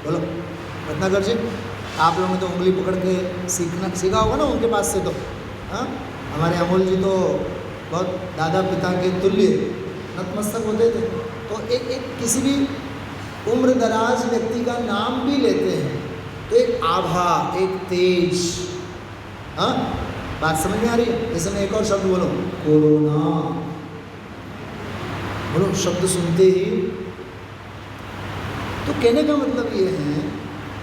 बोलो रत्नाकर जी, आप लोगों ने तो उंगली पकड़ के सीखा होगा ना उनके पास से। तो हाँ, हमारे अमोल जी तो बहुत दादा पिता के तुल्य नतमस्तक होते थे। तो एक किसी भी उम्र दराज व्यक्ति का नाम भी लेते हैं तो एक आभा, एक तेज। हाँ, बात समझ में आ रही है? जैसे मैं एक और शब्द बोलूँ, कोरोना, बोलो शब्द सुनते ही। तो कहने का मतलब ये है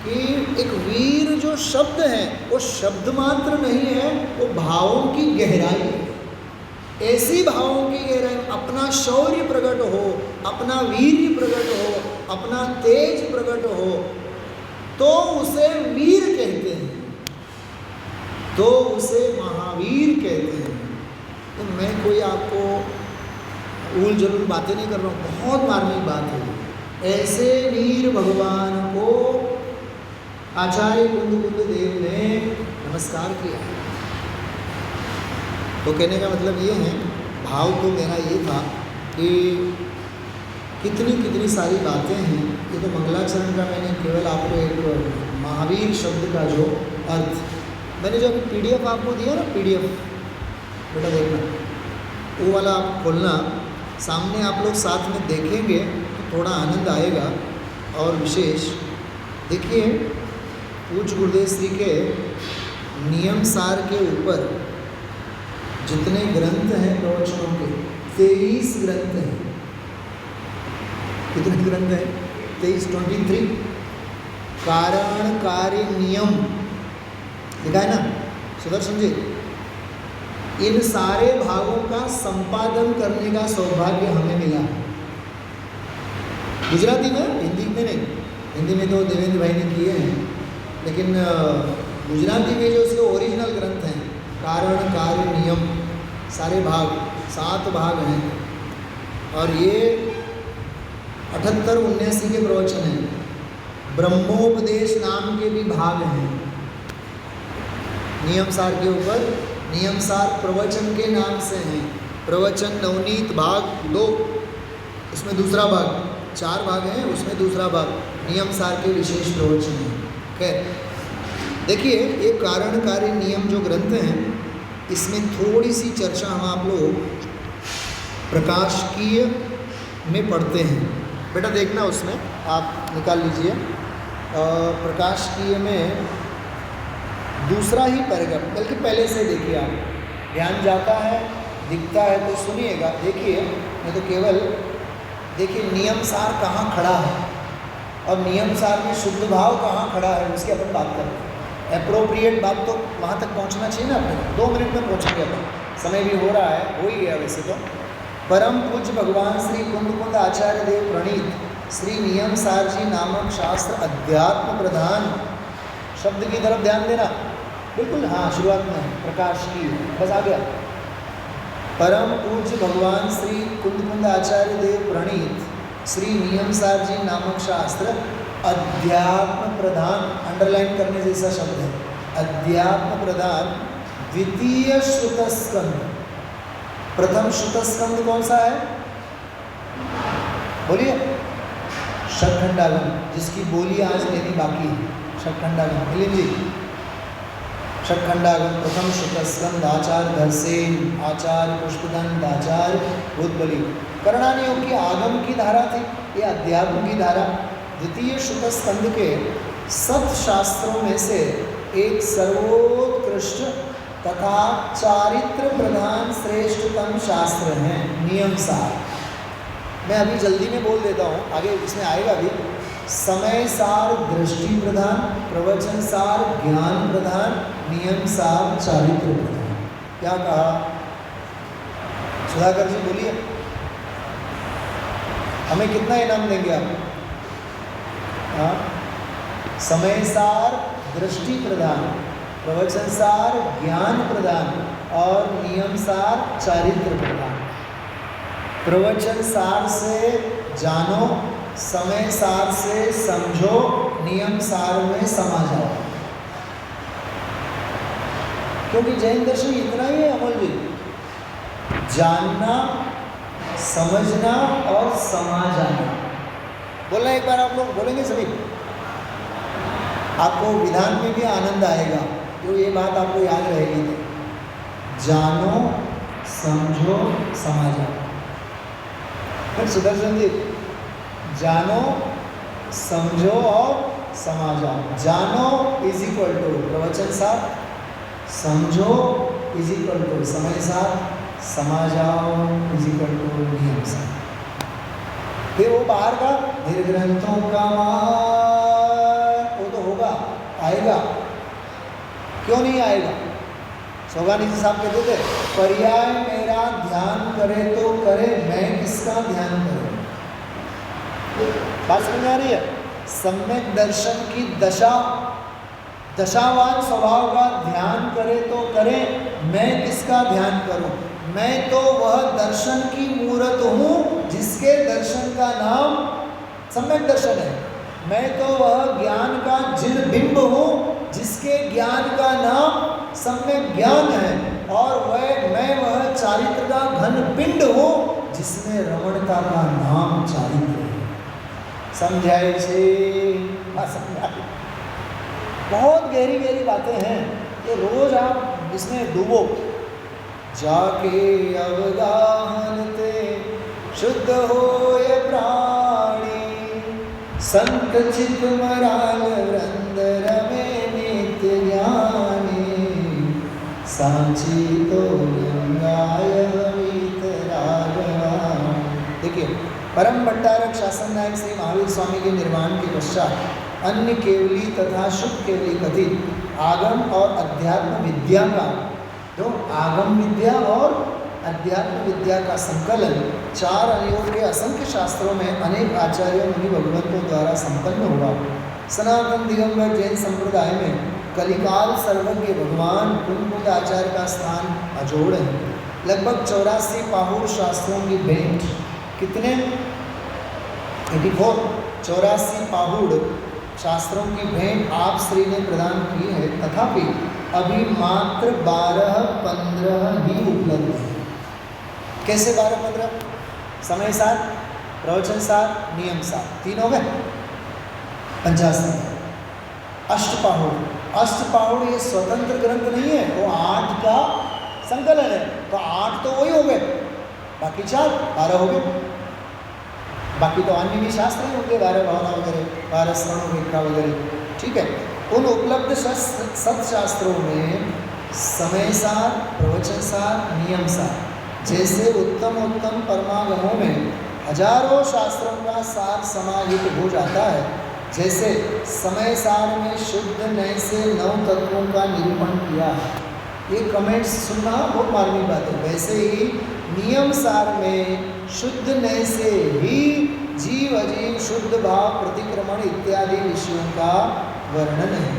कि एक वीर जो शब्द है वो शब्द मात्र नहीं है, वो भावों की गहराई है। ऐसी भावों की गहराई, अपना शौर्य प्रकट हो, अपना वीर्य प्रकट हो, अपना तेज प्रकट हो, तो उसे वीर कहते हैं, तो उसे महावीर कहते हैं। तो मैं कोई आपको उल जरूर बातें नहीं कर रहा हूँ, बहुत मार्मिक बात है। ऐसे वीर भगवान को आचार्य कुंद देव ने नमस्कार किया। तो कहने का मतलब ये है, भाव तो मेरा ये था कि कितनी कितनी सारी बातें हैं। ये तो मंगलाचरण का मैंने केवल आपको एक महावीर शब्द का जो अर्थ, मैंने जो अभी PDF आपको दिया ना, PDF बेटा देखना, वो वाला आप खोलना, सामने आप लोग साथ में देखेंगे तो थोड़ा आनंद आएगा। और विशेष देखिए, पूज्य गुरुदेव श्री के नियम सार के ऊपर जितने ग्रंथ हैं प्रवचनों के, 23 ग्रंथ हैं। कितने ग्रंथ हैं? 23 कारण कार्य नियम लिखा है ना सुदर्शन जी। इन सारे भागों का संपादन करने का सौभाग्य हमें मिला। गुजराती में, हिंदी में नहीं, हिंदी में तो देवेंद्र भाई ने किए हैं, लेकिन गुजराती में जो उसके ओरिजिनल ग्रंथ हैं, कारण कार्य नियम, सारे भाग 7 भाग हैं। और ये 78-79 के प्रवचन हैं। ब्रह्मोपदेश नाम के भी भाग हैं नियम सार के ऊपर। नियम सार प्रवचन के नाम से हैं। प्रवचन नवनीत भाग 2, उसमें दूसरा भाग, 4 भाग हैं, उसमें दूसरा भाग नियम सार के विशेष प्रवचन हैं। खैर देखिए, एक कारण कार्य नियम जो ग्रंथ हैं, इसमें थोड़ी सी चर्चा हम आप लोग प्रकाशकीय में पढ़ते हैं। बेटा देखना, उसमें आप निकाल लीजिए। प्रकाशकीय में दूसरा ही पैराग्राफ, बल्कि पहले से देखिए, आप ध्यान जाता है दिखता है तो सुनिएगा। देखिए, मैं तो केवल देखिए नियम सार कहाँ खड़ा है और नियम सार में शुद्ध भाव कहाँ खड़ा है, उसकी अपन बात करते हैं। एप्रोप्रिएट बात तो वहाँ तक पहुँचना चाहिए ना अपने, 2 मिनट में पहुँचेंगे अपन, समय भी हो रहा है, हो ही गया वैसे तो। परम पूज्य भगवान श्री कुंद आचार्य देव प्रणीत श्री नियम सार जी नामक शास्त्र अध्यात्म प्रधान, शब्द की तरफ ध्यान देना, बिल्कुल हाँ शुरुआत में प्रकाश की, बस आ गया। परम पूज्य भगवान श्री कुंद आचार्य देव प्रणीत श्री नियम सार जी नामक शास्त्र अध्यात्म प्रधान, अंडरलाइन करने जैसा शब्द है, अध्यात्म प्रधान द्वितीय श्रुतस्कंद। प्रथम श्रुतस्कंद कौन सा है? बोलिए। षट्खंडागम, जिसकी बोली आज लेनी बाकी है। षट्खंडागम मिलिंद जी, षट्खंडागम प्रथम श्रुतस्कंद आचार्य धरसेन, आचार्य पुष्पदंत, आचार्य भूतबली। करणानियोग की आगम की धारा थी, ये अध्यात्म की धारा। द्वितीय श्रुतस्कंद के 7 शास्त्रों में से एक सर्वोत्कृष्ट तथा चारित्र प्रधान श्रेष्ठतम शास्त्र है नियम सार। मैं अभी जल्दी में बोल देता हूँ, आगे इसमें आएगा भी। समय सार दृष्टि प्रधान, प्रवचन सार ज्ञान प्रधान, नियम सार चारित्र प्रधान। क्या कहा सुधाकर जी, बोलिए। हमें कितना इनाम देंगे आप? हाँ, समय सार दृष्टि प्रधान, प्रवचन सार ज्ञान प्रदान और नियम सार चारित्र प्रदान। प्रवचन सार से जानो, समय सार से समझो, नियम सार में समा जाओ। क्योंकि जैन दर्शन इतना ही है अमल जी, जानना, समझना और समा जाना। बोलना एक बार, आप लोग बोलेंगे सभी, आपको विधान में भी आनंद आएगा। तो ये बात आपको याद रहेगी, तो जानो, समझो, समा जाओ। फिर सुदर्शन जी, जानो, समझो और समा जाओ। जानो इज इक्वल टू प्रवचन सार, समझो इज इक्वल टू समय सार, समा जाओ इज इक्वल टू नियम सार। फिर वो बाहर का निर्ग्रंथों का मान, वो तो होगा, आएगा, क्यों नहीं आएगा? सोगानी जी साहब कहते थे, पर्याय मेरा ध्यान करे तो करे, मैं किसका ध्यान करूं? बात समझ आ रही है? सम्यक दर्शन की दशा, दशावान स्वभाव का ध्यान करे तो करे, मैं किसका ध्यान करूं? मैं तो वह दर्शन की मूर्त हूँ जिसके दर्शन का नाम सम्यक दर्शन है। मैं तो वह ज्ञान का जिन बिंब हूँ जिसके ज्ञान का नाम सम्यक ज्ञान है। और मैं वह चारित्र का घन पिंड हूँ जिसमें रमणता का नाम चारित्र समझाए छे समझाए। बहुत गहरी गहरी बातें हैं, ये रोज आप इसमें डूबो। जाके अवगाहन ते शुद्ध होय प्राणी, संत चित मराल वृंद रमे नित्य ज्ञानी, सांची तो गंगाय वीतरागवाणी। देखिए, परम भट्टारक शासन नायक श्री महावीर स्वामी के निर्वाण के पश्चात अन्य केवली तथा शुद्ध केवली कथित आगम और अध्यात्म विद्या का, जो आगम विद्या और अध्यात्म विद्या का संकलन 4 अनियों के असंख्य शास्त्रों में अनेक आचार्यों मुनि भगवंतों द्वारा संपन्न हुआ। सनातन दिगंबर जैन संप्रदाय में कलिकाल सर्वज्ञ भगवान कुंद आचार्य का स्थान अजोड़ है। लगभग 84 पाहुर शास्त्रों की भेंट, कितने 84 84 पाहुड़ शास्त्रों की भेंट आप श्री ने प्रदान की है, तथापि अभी मात्र 12-15 ही उपलब्ध है। कैसे 12-15? समय सार, प्रवचन सार, नियम सार, 3 हो गए। 85 अष्टपाहुड़, अष्टपाहुड़ ये स्वतंत्र ग्रंथ नहीं है, वो 8 का संकलन है, तो 8 तो वही हो गए, बाकी 4 12 हो गए। बाकी तो अन्य भी शास्त्र ही होंगे, 12 भावना वगैरह, 12 श्रवण रेखा वगैरह, ठीक है। उन उपलब्ध सत्शास्त्रों में समय सार, प्रवचन सार, नियम सार जैसे उत्तम उत्तम परमागमों में हजारों शास्त्रों का सार समाहित हो जाता है। जैसे समय सार में शुद्ध नए से 9 तत्वों का निरूपण किया, ये कमेंट्स सुनना बहुत मार्मिक बात है। वैसे ही नियम सार में शुद्ध नए से ही जीव अजीव शुद्ध भाव प्रतिक्रमण इत्यादि विषयों का वर्णन है।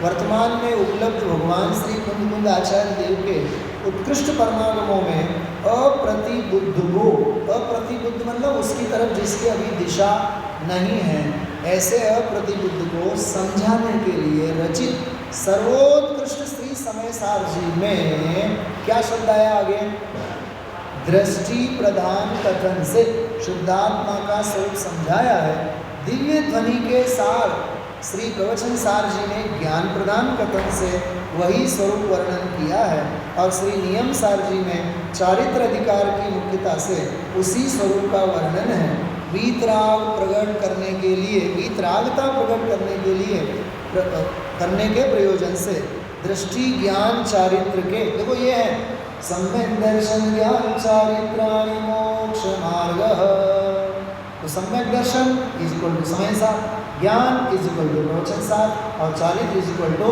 वर्तमान में उपलब्ध भगवान श्री कुंद आचार्य देव के उत्कृष्ट परमागमों में अप्रतिबुद्ध को, अप्रतिबुद्ध मतलब उसकी तरफ जिसकी अभी दिशा नहीं है, ऐसे अप्रतिबुद्ध को समझाने के लिए रचित सर्वोत्कृष्ट श्री समय सार जी में क्या शब्द आया आगे? दृष्टि प्रधान कथन से शुद्धात्मा का स्वरूप समझाया है। दिव्य ध्वनि के सार श्री प्रवचन सार जी ने ज्ञान प्रदान कथन से वही स्वरूप वर्णन किया है, और श्री नियम सार जी में चारित्र अधिकार की मुख्यता से उसी स्वरूप का वर्णन है। वीतराग प्रकट करने के लिए, वीतरागता प्रकट करने के प्रयोजन से दृष्टि ज्ञान चारित्र के, देखो ये है सम्यक दर्शन ज्ञान चारित्राणि मोक्ष मार्ग। तो सम्यक दर्शन इज इक्वल टू समय सार, ज्ञान इज इक्वल टू प्रवचन सार, और चारित्र इज इक्वल टू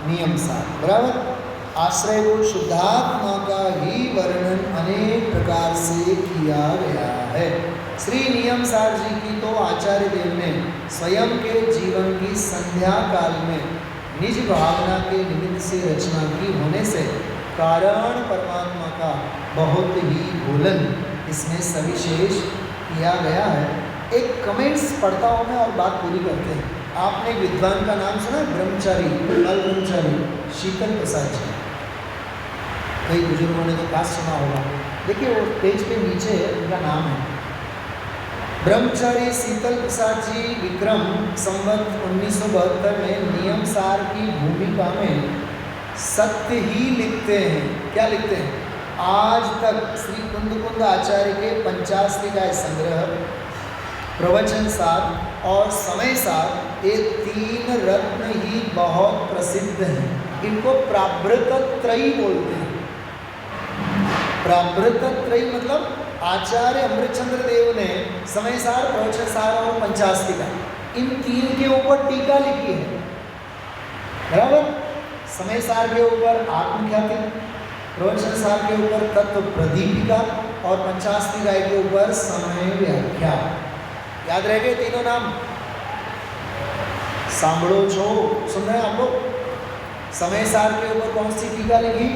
नियम सार, बराबर। आश्रयभूत शुद्धात्मा का ही वर्णन अनेक प्रकार से किया गया है। श्री नियम सार जी की तो आचार्य देव ने स्वयं के जीवन की संध्या काल में निज भावना के निमित्त से रचना की होने से कारण परमात्मा का बहुत ही बोलन इसमें सविशेष किया गया है। एक कमेंट्स पढ़ता हूँ मैं और बात पूरी करते हैं। आपने एक विद्वान का नाम सुना, ब्रह्मचारी, अल ब्रह्मचारी शीतल प्रसाद जी। कई बुजुर्गों ने तो खास सुना होगा। देखिए वो पेज के नीचे उनका नाम है ब्रह्मचारी शीतल प्रसाद जी। विक्रम संवत 1972 में नियम सार की भूमिका में सत्य ही लिखते हैं। क्या लिखते हैं? आज तक श्री कुंद आचार्य के पंचास्त्रिकाय संग्रह, प्रवचन सार और समय सार, ये 3 रत्न ही बहुत प्रसिद्ध हैं। इनको प्राभृतत्रयी बोलते हैं। प्राभृतत्रयी मतलब आचार्य अमृतचंद्र देव ने समय सार, प्रवचन सार और पंचास्त्रिका, इन 3 के ऊपर टीका लिखी है, बराबर। समय सार के ऊपर आत्मख्याति, प्रवचन सार के ऊपर तत्व प्रदीपिका और पंचास्त्रिकाय के ऊपर समय व्याख्या। याद रह गए तीनों नाम? सांभळो छो, सुन रहे हैं आप लोग? समय सार के ऊपर कौन सी टीका लिखी?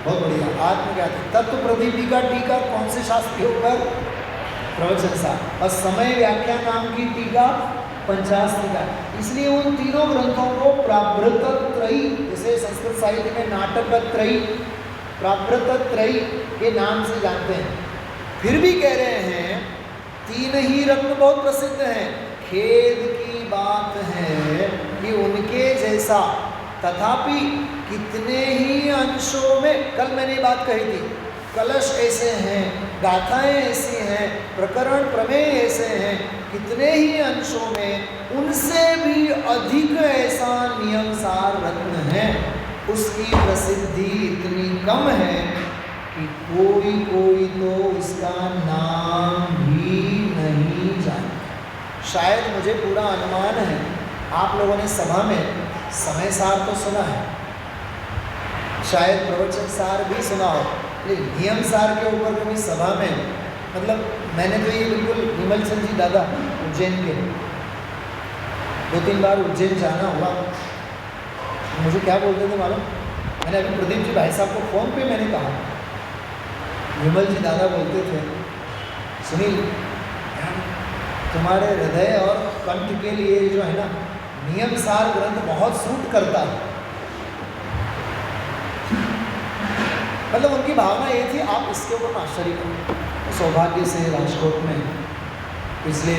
बहुत बढ़िया, आत्मज्ञाति। तत्व प्रदीपिका टीका कौन से शास्त्र के ऊपर? प्रवचन सार। और समय व्याख्या नाम की टीका पंचास्त्रिका। इसलिए उन तीनों ग्रंथों को प्राभृतत्रयी, जैसे संस्कृत साहित्य में नाटकत्रयी, प्राभृतत्रयी के नाम से जानते हैं। फिर भी कह रहे हैं तीन ही रत्न बहुत प्रसिद्ध हैं। खेद की बात है कि उनके जैसा, तथापि कितने ही अंशों में, कल मैंने ये बात कही थी, कलश ऐसे हैं, गाथाएं ऐसी हैं, प्रकरण प्रमेय ऐसे हैं, कितने ही अंशों में उनसे भी अधिक ऐसा नियमसार रत्न है, उसकी प्रसिद्धि इतनी कम है कि कोई तो उसका नाम भी नहीं जानता। शायद मुझे पूरा अनुमान है, आप लोगों ने सभा में समय सार तो सुना है, शायद प्रवचन सार भी सुना हो, लेकिन नियम सार के ऊपर कभी सभा में, मतलब मैंने तो ये बिल्कुल विमल चंद जी दादा उज्जैन के 2-3 बार उज्जैन जाना हुआ, मुझे क्या बोलते थे मालूम, मैंने अभी प्रदीप जी भाई साहब को फ़ोन पे मैंने कहा, विमल जी दादा बोलते थे, सुनील तुम्हारे हृदय और कंठ के लिए जो है ना नियम सार ग्रंथ बहुत सूट करता है। मतलब उनकी भावना ये थी, आप इसके ऊपर मास्टरी करो। सौभाग्य से राजकोट में पिछले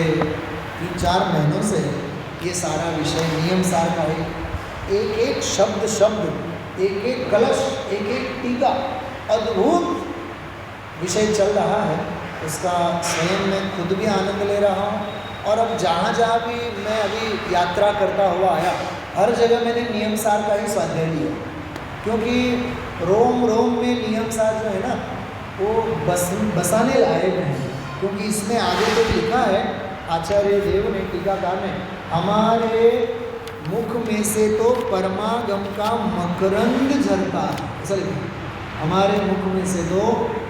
3-4 महीनों से ये सारा विषय नियम सार का है, एक एक शब्द, एक एक कलश, एक एक टीका, अद्भुत विषय चल रहा है। उसका स्वयं मैं खुद भी आनंद ले रहा हूँ, और अब जहाँ जहाँ भी मैं अभी यात्रा करता हुआ आया, हर जगह मैंने नियम सार का ही स्वाध्याय लिया, क्योंकि रोम रोम में नियम सार जो है ना वो बसाने लायक है। क्योंकि इसमें आगे तो लिखा है, आचार्य देव ने, टीकाकार ने, हमारे मुख में से तो परमागम का मकरंद झरता है, ऐसा लिखा, हमारे मुख में से तो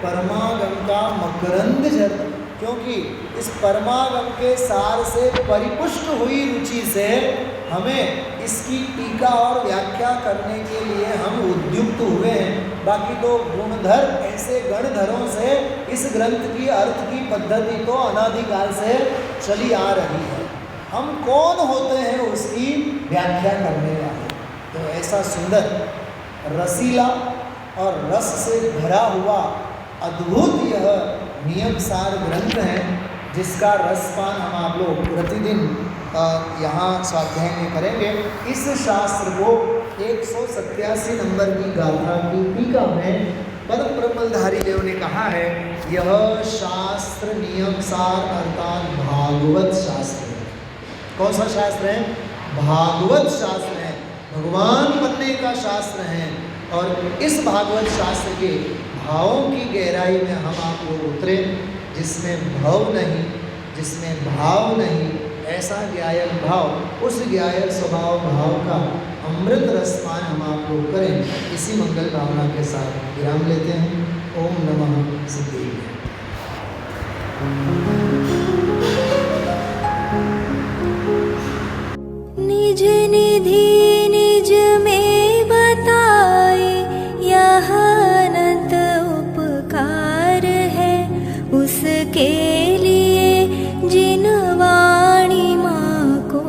परमागम का मकरंद झरता, क्योंकि इस परमागम के सार से परिपुष्ट हुई रुचि से हमें इसकी टीका और व्याख्या करने के लिए हम उद्युक्त हुए हैं। बाकी तो गुणधर ऐसे गणधरों से इस ग्रंथ की अर्थ की पद्धति तो अनादिकाल से चली आ रही है, हम कौन होते हैं उसकी व्याख्या करने वाले। तो ऐसा सुंदर, रसीला और रस से भरा हुआ अद्भुत यह नियम सार ग्रंथ है, जिसका रसपान हम आप लोग प्रतिदिन यहाँ स्वाध्याय में करेंगे। इस शास्त्र को 187 नंबर की गाथा की टीका में परम ब्रह्मधारी देव ने कहा है, यह शास्त्र नियम सार अर्थात भागवत शास्त्र है। कौन सा शास्त्र है? भागवत शास्त्र है, भगवान बनने का शास्त्र है। और इस भागवत शास्त्र के भावों की गहराई में हम आप लोग उतरे, जिसमें भव नहीं, जिसमें भाव नहीं, ऐसा ज्ञायक भाव, उस ज्ञायक स्वभाव भाव का अमृत रसपान हम आप लोग करें। इसी मंगल भावना के साथ विराम लेते हैं। ओम नमः सिद्धेश्वराय। निज निधि निज में बताए, यह अनंत उपकार है उसके लिए जिन वाणी माँ को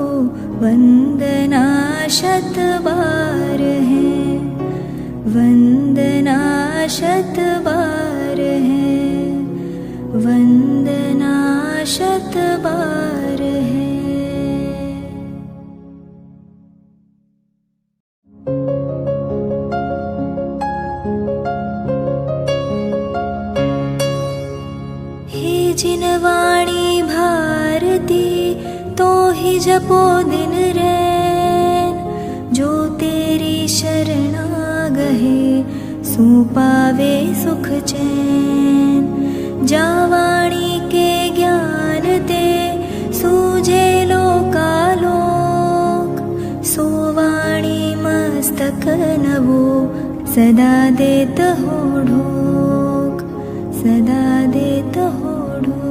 वंदना शत बार है, वंदना शत बार है, वंदना शत बार है। हे जिन वाणी भारती तो ही जपो दिन रैन, जो तेरी शरणा गहे सो पावे सुख चैन। जा वाणी के ज्ञान ते सूझे लोकालोक, सो वाणी मस्तक नवो सदा देत हो ढोक, सदा देत हो ढोक।